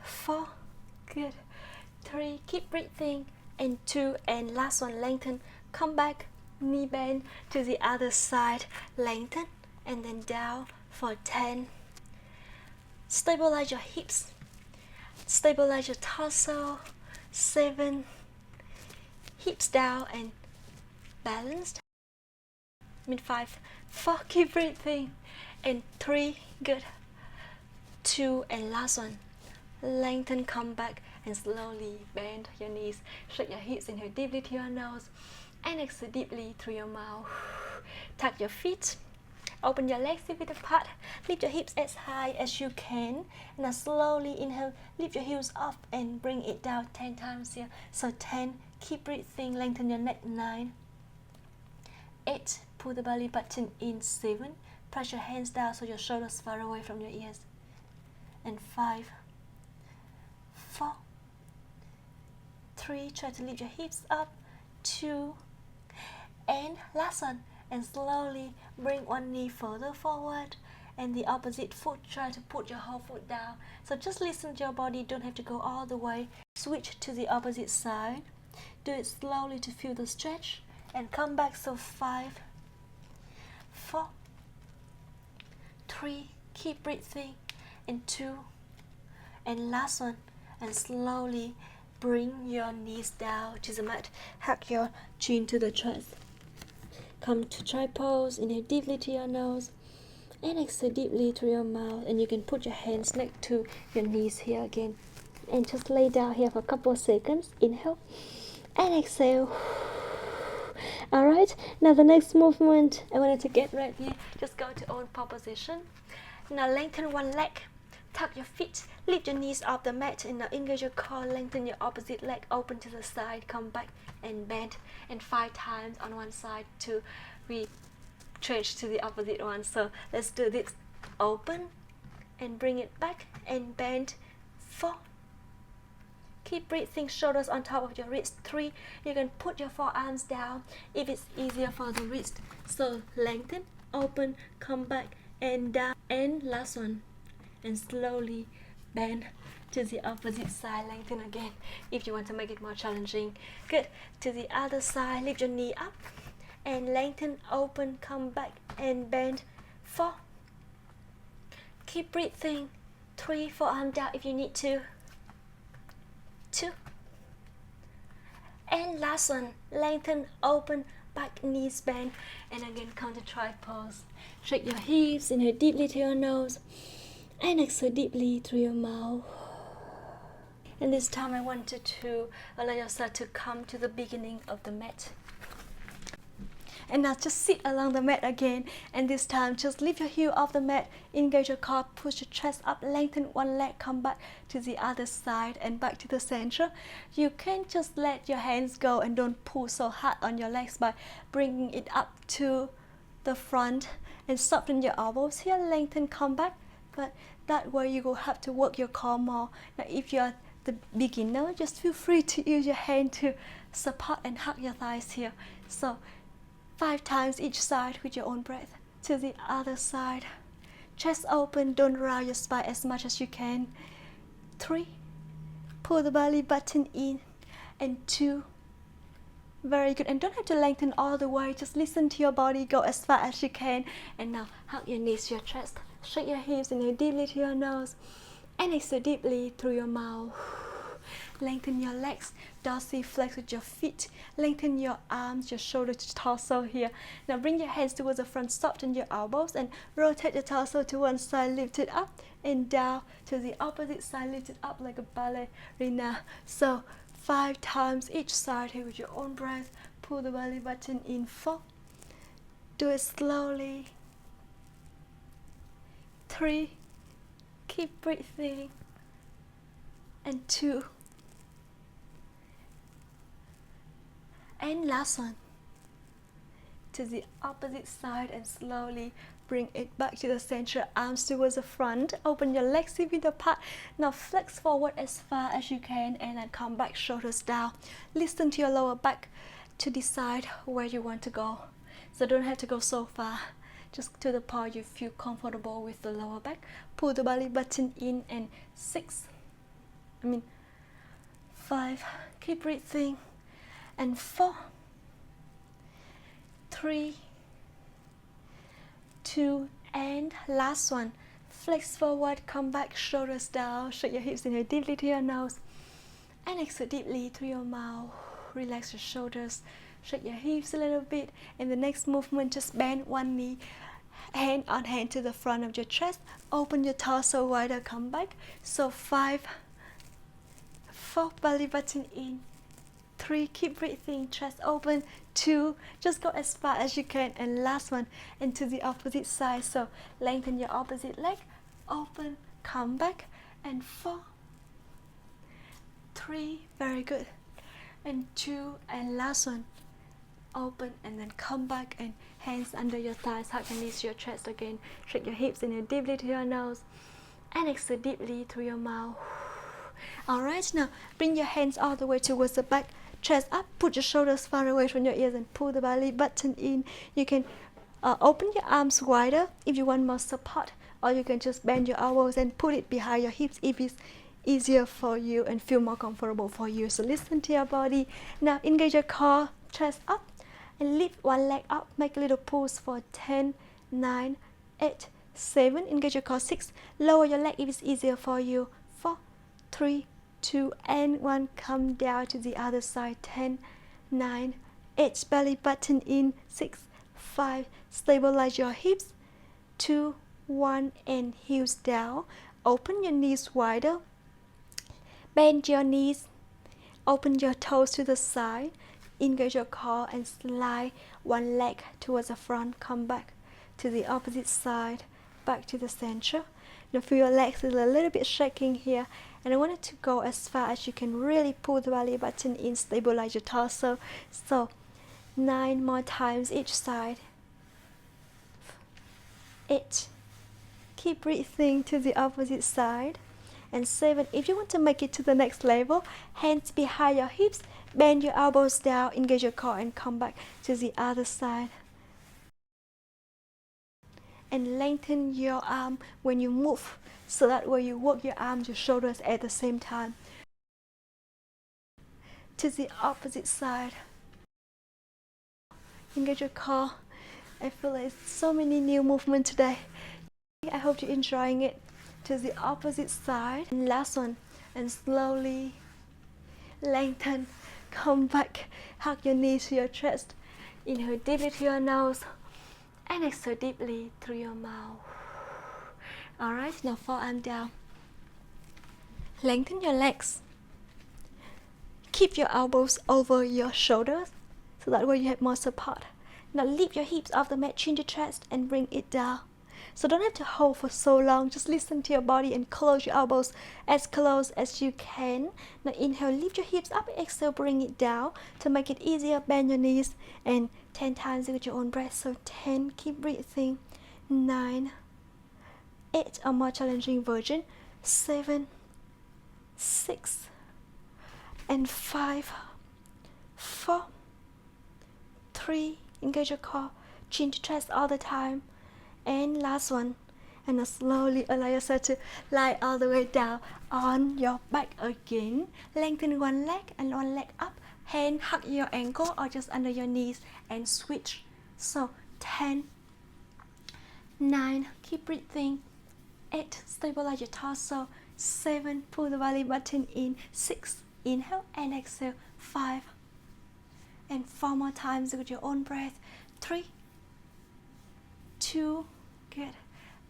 4, good. 3, keep breathing. And 2, and last one, lengthen, come back, knee bend to the other side, lengthen, and then down for 10. Stabilize your hips, stabilize your torso. 7, hips down and balanced. 5, 4, keep breathing. And 3, good. 2, and last one, lengthen, come back, and slowly bend your knees. Shake your hips, inhale deeply to your nose and exhale deeply through your mouth. Tuck your feet, open your legs a bit apart, lift your hips as high as you can. Now slowly inhale, lift your heels up and bring it down 10 times here. So 10, keep breathing, lengthen your neck. 9, 8, pull the belly button in. 7, press your hands down so your shoulders far away from your ears. And 5, 4, 3, try to lift your hips up. 2, and last one, and slowly bring one knee further forward and the opposite foot. Try to put your whole foot down. So just listen to your body, don't have to go all the way. Switch to the opposite side. Do it slowly to feel the stretch and come back. So 5, 4, 3, keep breathing. And 2, and last one, and slowly bring your knees down to the mat. Hug your chin to the chest. Come to try pose. Inhale deeply to your nose and exhale deeply through your mouth. And you can put your hands next to your knees here again. And just lay down here for a couple of seconds. Inhale and exhale. Alright, now the next movement, I want you to get ready. Just go to own pole position. Now lengthen one leg. Tuck your feet, lift your knees off the mat, and now engage your core. Lengthen your opposite leg, open to the side, come back and bend. And 5 times on one side to we change to the opposite one. So let's do this. Open and bring it back and bend. 4, keep breathing, shoulders on top of your wrist. 3, you can put your forearms down if it's easier for the wrist. So lengthen, open, come back and down. And last one, and slowly bend to the opposite side. Lengthen again if you want to make it more challenging. Good. To the other side, lift your knee up and lengthen, open, come back and bend. 4, keep breathing. 3, forearm down if you need to. 2. And last one, lengthen, open, back, knees bend, and again come to tripod pose. Shake your hips, inhale deeply through your nose, and exhale deeply through your mouth. And this time I want you to allow yourself to come to the beginning of the mat. And now just sit along the mat again, and this time just lift your heel off the mat, engage your core, push your chest up, lengthen one leg, come back to the other side and back to the center. You can just let your hands go and don't pull so hard on your legs by bringing it up to the front and soften your elbows here, lengthen, come back. But that way you will have to work your core more. Now if you're the beginner, just feel free to use your hand to support and hug your thighs here. So 5 times each side with your own breath. To the other side. Chest open, don't round your spine as much as you can. 3. Pull the belly button in. And 2. Very good. And don't have to lengthen all the way. Just listen to your body. Go as far as you can. And now hug your knees to your chest. Shake your hips, inhale deeply through your nose. And exhale deeply through your mouth. Lengthen your legs, dorsiflex with your feet. Lengthen your arms, your shoulders, your torso here. Now bring your hands towards the front, soften your elbows, and rotate your torso to one side, lift it up and down to the opposite side, lift it up like a ballerina. So 5 times each side here with your own breath. Pull the belly button in. 4. Do it slowly. 3. Keep breathing. And 2. And last one. To the opposite side and slowly bring it back to the center. Arms towards the front. Open your legs hip width apart. Now flex forward as far as you can and then come back, shoulders down. Listen to your lower back to decide where you want to go. So don't have to go so far. Just to the part you feel comfortable with the lower back. Pull the belly button in and 5. Keep breathing. And 4. 3. 2. And last one. Flex forward, come back, shoulders down. Shake your hips, inhale deeply through your nose. And exhale deeply through your mouth. Relax your shoulders. Shake your hips a little bit. In the next movement, just bend one knee. Hand on hand to the front of your chest. Open your torso wider, come back. So 5. 4, belly button in. 3, keep breathing, chest open. 2, just go as far as you can. And last one, and to the opposite side. So lengthen your opposite leg, open, come back. And 4, 3, very good. And 2, and last one, open and then come back and hands under your thighs, hug your knees to your chest again. Shake your hips, inhale deeply to your nose and exhale deeply through your mouth. Alright, now bring your hands all the way towards the back, chest up, put your shoulders far away from your ears and pull the belly button in. You can open your arms wider if you want more support, or you can just bend your elbows and put it behind your hips if it's easier for you and feel more comfortable for you. So listen to your body. Now engage your core, chest up, and lift one leg up. Make a little pulse for 10, 9, 8, 7. Engage your core. 6. Lower your leg if it's easier for you. 4, 3, 2, and 1. Come down to the other side. 10, 9, 8. Belly button in. 6, 5. Stabilize your hips. 2, 1, and heels down. Open your knees wider. Bend your knees. Open your toes to the side. Engage your core and slide one leg towards the front. Come back to the opposite side, back to the center. Now feel your legs is a little bit shaking here, and I want it to go as far as you can. Really pull the belly button in, stabilize your torso. So 9 more times each side. 8. Keep breathing to the opposite side. And 7. If you want to make it to the next level, hands behind your hips, bend your elbows down, engage your core and come back to the other side. And lengthen your arm when you move, so that way you work your arms, your shoulders at the same time. To the opposite side. Engage your core. I feel like so many new movements today. I hope you're enjoying it. to the opposite side. And last one, and slowly lengthen, come back, hug your knees to your chest. Inhale deeply through your nose and exhale deeply through your mouth. Alright, now forearm down. Lengthen your legs. Keep your elbows over your shoulders so that way you have more support. Now lift your hips off the mat, chin to chest and bring it down. So don't have to hold for so long, just listen to your body and close your elbows as close as you can. Now inhale, lift your hips up, exhale, bring it down. To make it easier, bend your knees and 10 times with your own breath. So 10, keep breathing. 9, 8, a more challenging version. 7, 6, and 5, 4, 3, engage your core, chin to chest all the time. And last one, and now slowly allow yourself to lie all the way down on your back again. Lengthen one leg and one leg up. Hand hug your ankle or just under your knees and switch. So 10, 9, keep breathing. 8, stabilize your torso. 7, pull the belly button in. 6, inhale and exhale. 5, and 4 more times with your own breath. 3, 2, good,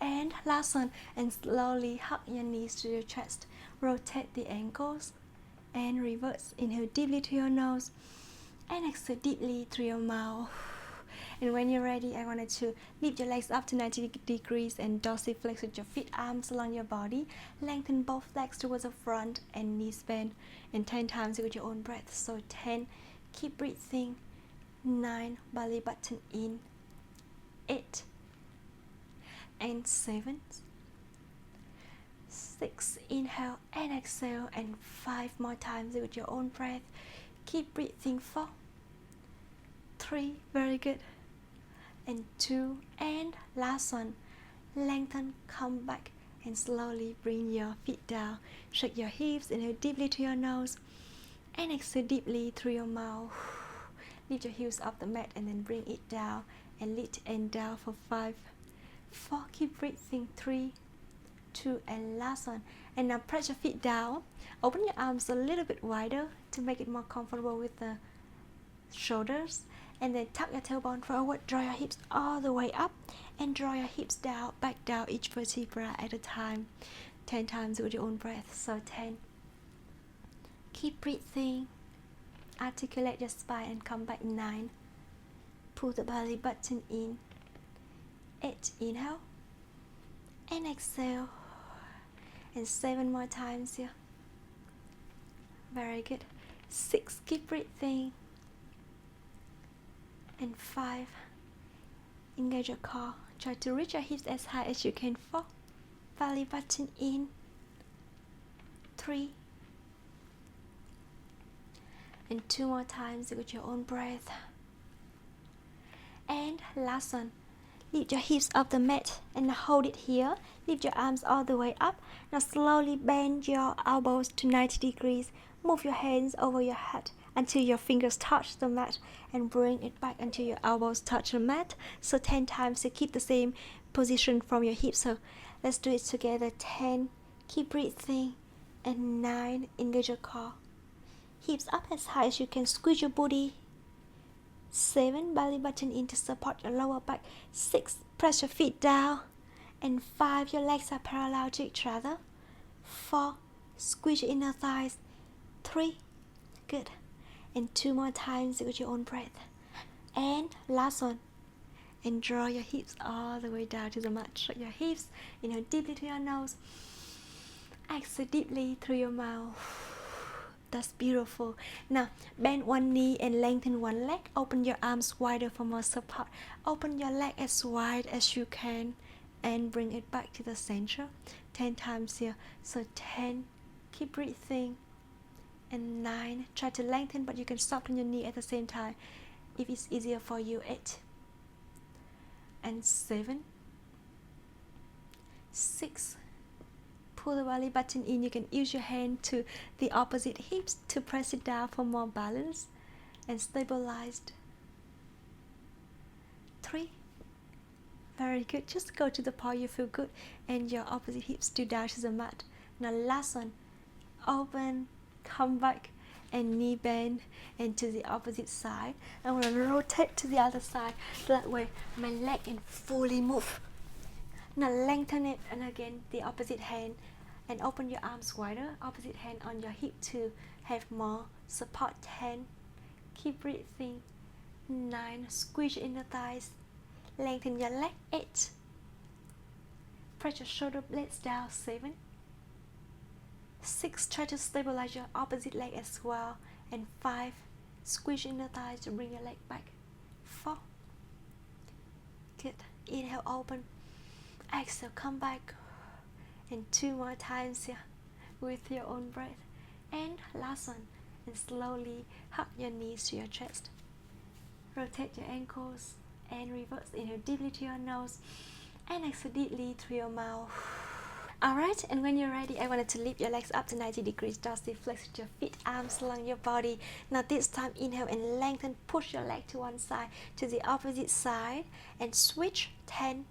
and last one, and slowly hug your knees to your chest. Rotate the ankles and reverse. Inhale deeply through your nose and exhale deeply through your mouth. And when you're ready, I wanted to lift your legs up to 90 degrees and dorsiflex with your feet, arms along your body. Lengthen both legs towards the front and knees bend, and 10 times with your own breath. So 10, keep breathing. 9, belly button in. 8, and 7, 6, inhale and exhale, and 5 more times with your own breath. Keep breathing. 4, 3, very good, and 2, and last one. Lengthen, come back and slowly bring your feet down. Shake your hips, inhale deeply through your nose and exhale deeply through your mouth. Lift your heels off the mat and then bring it down and lift and down for 5, 4, keep breathing. 3, 2, and last one. And now press your feet down. Open your arms a little bit wider to make it more comfortable with the shoulders, and then tuck your tailbone forward. Draw your hips all the way up and draw your hips down, back down, each vertebra at a time. 10 times with your own breath. So 10, keep breathing. Articulate your spine and come back. 9, pull the belly button in. 8, inhale and exhale, and 7 more times here. Very good. 6, keep breathing, and 5, engage your core. Try to reach your hips as high as you can. 4, belly button in. 3, and 2 more times with your own breath. And last one, lift your hips off the mat and hold it here. Lift your arms all the way up. Now slowly bend your elbows to 90 degrees. Move your hands over your head until your fingers touch the mat, and bring it back until your elbows touch the mat. So 10 times to keep the same position from your hips. So let's do it together. 10, keep breathing, and 9, engage your core. Hips up as high as you can, squeeze your booty. 7, belly button in to support your lower back. 6, press your feet down. And 5, your legs are parallel to each other. 4, squeeze your inner thighs. 3, good, and 2 more times with your own breath. And last one, and draw your hips all the way down to the mat. Shake your hips, inhale deeply through your nose, exhale deeply through your mouth. That's beautiful. Now bend one knee and lengthen one leg. Open your arms wider for more support. Open your leg as wide as you can and bring it back to the center. 10 times here. So 10, keep breathing, and 9, try to lengthen, but you can soften your knee at the same time if it's easier for you. 8, and 7, 6, pull the belly button in. You can use your hand to the opposite hips to press it down for more balance and stabilized. 3, Very good. Just go to the part you feel good and your opposite hips to down to the mat. Now last one. Open, come back, and knee bend, and to the opposite side. I'm going to rotate to the other side. That way my leg can fully move. Now lengthen it, and again the opposite hand, and open your arms wider. Opposite hand on your hip to have more support. 10. Keep breathing. 9. Squeeze in the thighs. Lengthen your leg. 8. Press your shoulder blades down. 7. 6. Try to stabilize your opposite leg as well. And 5. Squeeze in the thighs to bring your leg back. 4. Good. Inhale, open. Exhale, come back. And 2 more times here with your own breath. And last one. And slowly hug your knees to your chest. Rotate your ankles and reverse. Inhale deeply to your nose and exhale deeply through your mouth. Alright, and when you're ready, I wanted to lift your legs up to 90 degrees. Dorsal flex with your feet, arms along your body. Now this time, inhale and lengthen. Push your leg to one side, to the opposite side, and switch. 10,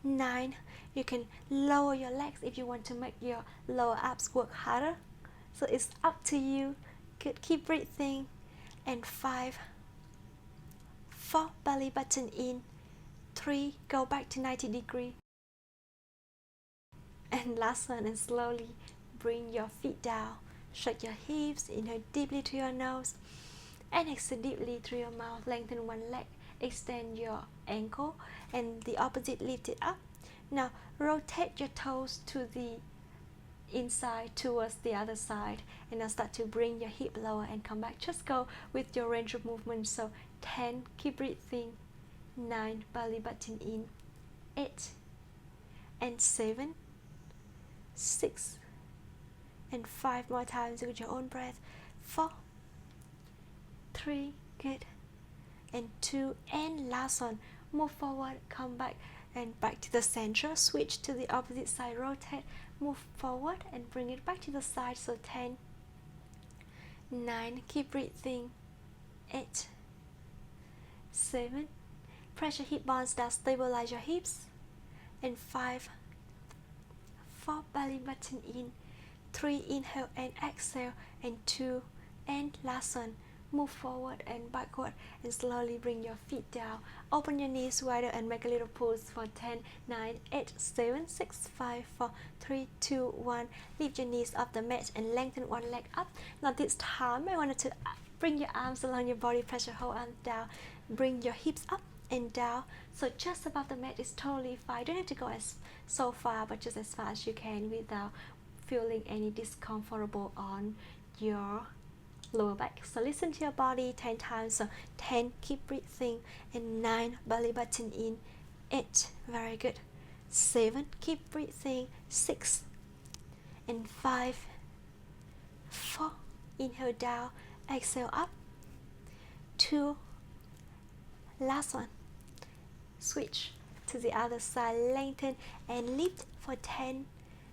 9. You can lower your legs if you want to make your lower abs work harder. So it's up to you. Good, keep breathing. And 5, 4, belly button in. 3, go back to 90 degrees. And last one, and slowly bring your feet down. Shut your hips, inhale deeply to your nose, and exhale deeply through your mouth. Lengthen one leg, extend your ankle, and the opposite, lift it up. Now rotate your toes to the inside towards the other side, and now start to bring your hip lower and come back. Just go with your range of movement. So 10, keep breathing. 9, belly button in. 8 and 7, 6 and 5 more times with your own breath. 4, 3, good, and 2, and last one. Move forward, come back, and back to the center. Switch to the opposite side, rotate, move forward, and bring it back to the side. So 10, 9, keep breathing. 8, 7, press your hip bones down, stabilize your hips. And 5, 4, belly button in. 3, inhale and exhale. And 2, and last one. Move forward and backward, and slowly bring your feet down. Open your knees wider and make a little pause for 10, 9, 8, 7, 6, 5, 4, 3, 2, 1. Lift your knees off the mat and lengthen one leg up. Now this time, I wanted to bring your arms along your body, press your whole arm down. Bring your hips up and down. So just above the mat is totally fine. You don't have to go so far, but just as far as you can without feeling any discomfortable on your lower back. So listen to your body 10 times. So 10, keep breathing. And 9, belly button in. 8, very good. 7, keep breathing. 6 and 5, 4, inhale down, exhale up. 2, last one. Switch to the other side, lengthen and lift for 10,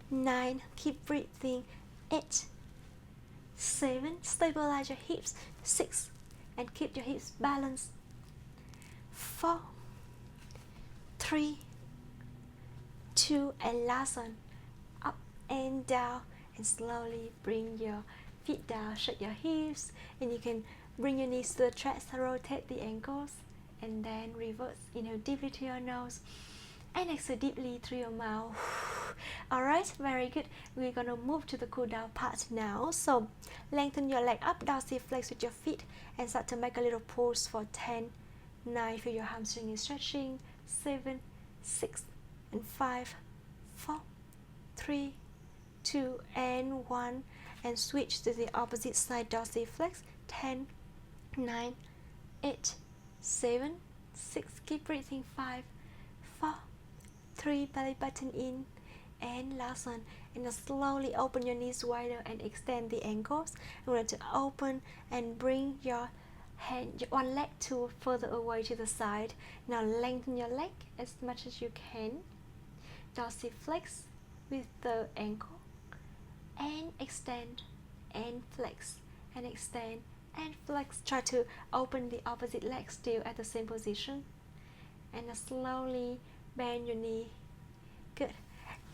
9, keep breathing. 8, 7, stabilize your hips. 6, and keep your hips balanced. 4, 3, 2, and last one. Up and down, and slowly bring your feet down. Shut your hips, and you can bring your knees to the chest, rotate the ankles, and then reverse. Inhale deeply to your nose and exhale deeply through your mouth. Alright, very good. We're gonna move to the cool down part now. So lengthen your leg up, dorsal flex with your feet, and start to make a little pause for 10, 9, feel your hamstring is stretching. 7, 6 and 5, 4, 3, 2 and 1, and switch to the opposite side, dorsal flex. 10, 9, 8, 7, 6, keep breathing. 5, 4, 3, belly button in, and last one. And now slowly open your knees wider and extend the ankles. I'm going to open and bring your hand, one leg to further away to the side. Now lengthen your leg as much as you can. Dorsal flex with the ankle, and extend and flex and extend and flex. Try to open the opposite leg still at the same position, and slowly bend your knee. Good.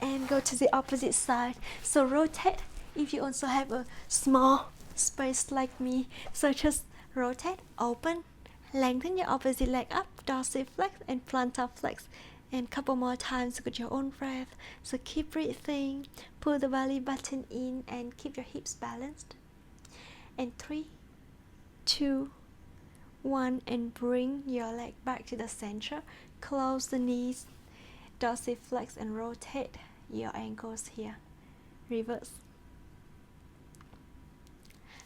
And go to the opposite side. So rotate if you also have a small space like me. So just rotate, open, lengthen your opposite leg up, dorsiflex and plantar flex. And couple more times with your own breath. So keep breathing, pull the belly button in and keep your hips balanced. And 3, 2, 1, and bring your leg back to the center. Close the knees, dorsiflex and rotate your ankles here. Reverse.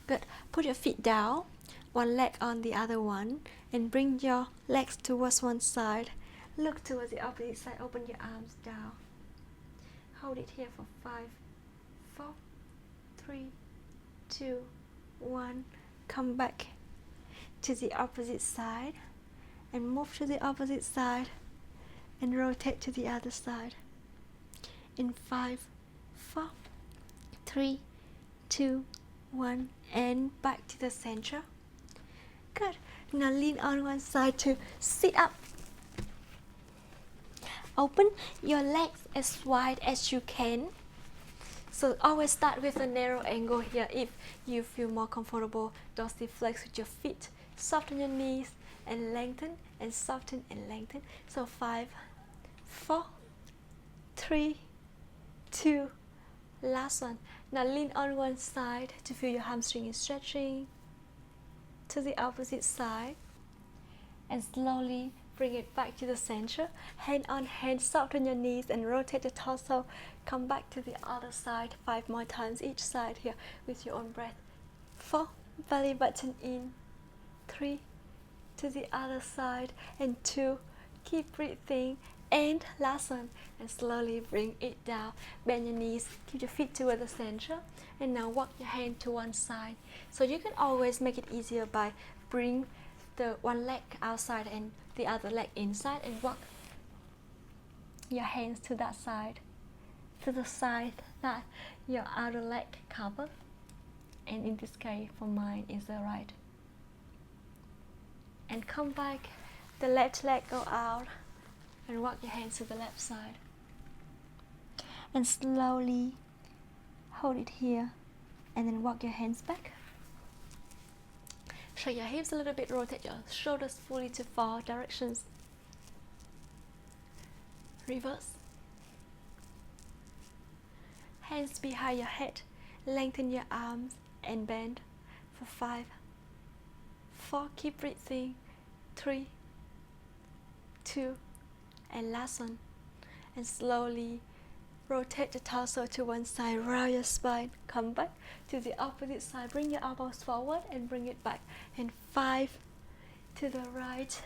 Good. Put your feet down, one leg on the other one, and bring your legs towards one side. Look towards the opposite side, open your arms down. Hold it here for 5, 4, 3, 2, 1. Come back to the opposite side and move to the opposite side and rotate to the other side. In 5, 4, 3, 2, 1, and back to the center. Good. Now lean on one side to sit up. Open your legs as wide as you can. So always start with a narrow angle here if you feel more comfortable. Dorsiflex with your feet. Soften your knees and lengthen and soften and lengthen. So 5, 4, 3, 2, last one. Now lean on one side to feel your hamstring is stretching. To the opposite side. And slowly bring it back to the center. Hand on hand, soften your knees and rotate the torso. Come back to the other side 5 more times each side here with your own breath. 4, belly button in. 3, to the other side. And 2, keep breathing. And last one, and slowly bring it down. Bend your knees, keep your feet toward the center. And now walk your hand to one side. So you can always make it easier by bring the one leg outside and the other leg inside and walk your hands to that side, to the side that your outer leg cover. And in this case, for mine is the right. And come back, the left leg go out and walk your hands to the left side. And slowly hold it here and then walk your hands back. Shake your hips a little bit, rotate your shoulders fully to 4 directions. Reverse. Hands behind your head, lengthen your arms and bend for 5, 4, keep breathing, 3, 2, and last one. And slowly rotate the torso to one side, round your spine, come back to the opposite side, bring your elbows forward and bring it back. And 5, to the right,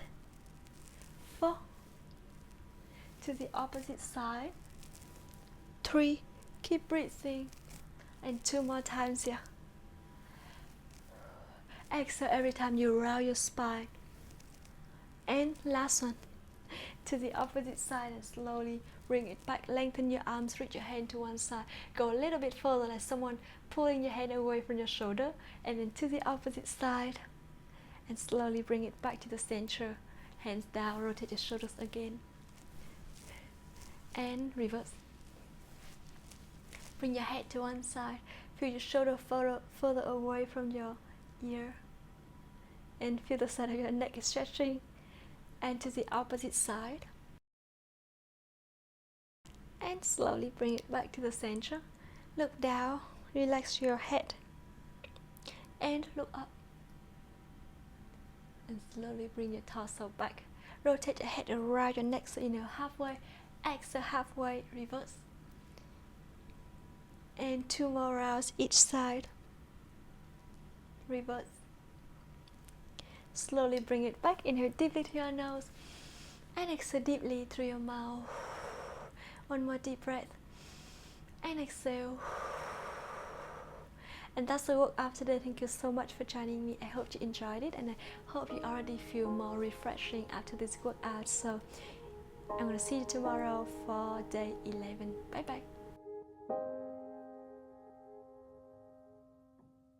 4, to the opposite side, 3, keep breathing, and 2 more times here. Exhale every time you round your spine. And last one, to the opposite side and slowly bring it back. Lengthen your arms, reach your hand to one side. Go a little bit further like someone pulling your hand away from your shoulder. And then to the opposite side. And slowly bring it back to the center. Hands down, rotate your shoulders again. And reverse. Bring your head to one side. Feel your shoulder further away from your ear. And feel the side of your neck is stretching. And to the opposite side. And slowly bring it back to the center. Look down, relax your head. And look up. And slowly bring your torso back. Rotate your head around your neck so inhale halfway. Exhale halfway, reverse. And 2 more rounds each side. Reverse. Slowly bring it back. Inhale deeply through your nose. And exhale deeply through your mouth. One more deep breath. And exhale. And that's the workout today. Thank you so much for joining me. I hope you enjoyed it and I hope you already feel more refreshing after this workout. So I'm going to see you tomorrow for day 11. Bye bye.